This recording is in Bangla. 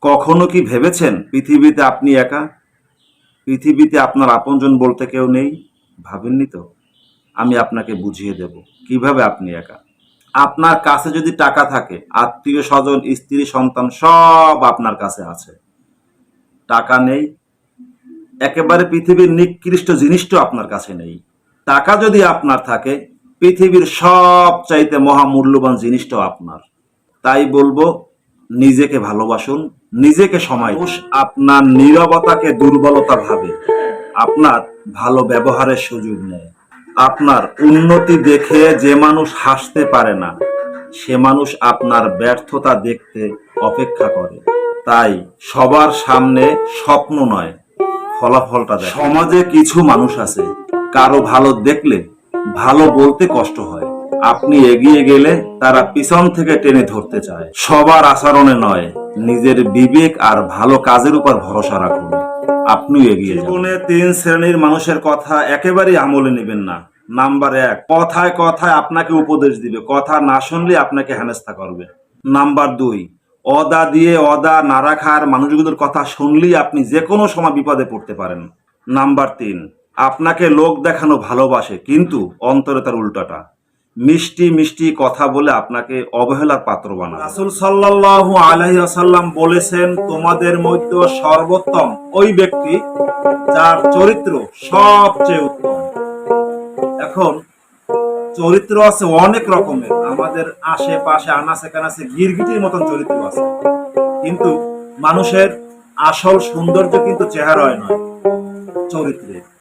কখনো কি ভেবেছেন পৃথিবীতে আপনি একা? পৃথিবীতে আপনার আপনজন বলতে কেউ নেই? ভাবেননি তো? আমি আপনাকে বুঝিয়ে দেব কিভাবে আপনি একা। আপনার কাছে যদি টাকা থাকে, আত্মীয়-স্বজন, স্ত্রী, সন্তান সব আপনার কাছে আছে। টাকা নেই, একেবারে পৃথিবীর নিকৃষ্ট জিনিসটাও আপনার কাছে নেই। টাকা যদি আপনার থাকে, পৃথিবীর সবচাইতে মহামূল্যবান জিনিসটাও আপনার। তাই বলবো, নিজেকে ভালোবাসুন, নিজেকে সময় দিন। আপনার নীরবতাকে দুর্বলতা ভাবে, আপনার ভালো ব্যবহারের সুযোগ নেয়। আপনার উন্নতি দেখে যে মানুষ হাসতে পারে না, সে মানুষ আপনার ব্যর্থতা দেখতে অপেক্ষা করে। তাই সবার সামনে স্বপ্ন নয়, ফলাফলটা দেখ। সমাজে কিছু মানুষ আছে, কারো ভালো দেখলে ভালো বলতে কষ্ট হয়। আপনি এগিয়ে গেলে তারা পিছন থেকে টেনে ধরতে চায়। সবার আচরণে নয়, নিজের বিবেক আর ভালো কাজের উপর ভরসা রাখুন, আপনিও এগিয়ে যান। জীবনে 3 শ্রেণীর মানুষের কথা একেবারেই আমলে নেবেন না। নাম্বার 1, কথায় কথায় আপনাকে উপদেশ দিবে, কথা না শুনলে আপনাকে হেনস্থা করবে। নাম্বার 2, অদা দিয়ে অদা না রাখার মানুষগুলোর কথা শুনলেই আপনি যে কোনো সময় বিপদে পড়তে পারেন। নাম্বার 3, আপনাকে লোক দেখানো ভালোবাসে কিন্তু অন্তরে তার উল্টাটা। মিষ্টি মিষ্টি কথা বলে আপনাকে অবহেলার পাত্র বানায়। রাসূল সাল্লাল্লাহু আলাইহি ওয়াসাল্লাম বলেছেন, তোমাদের মধ্যে সর্বোত্তম ওই ব্যক্তি যার চরিত্র সবচেয়ে উত্তম। এখন চরিত্র আছে অনেক রকমের, আমাদের আশেপাশে আনাচে কানাচে গিরগিটির মতন চরিত্র আছে, কিন্তু মানুষের আসল সৌন্দর্য কিন্তু চেহারায় নয়, চরিত্রে।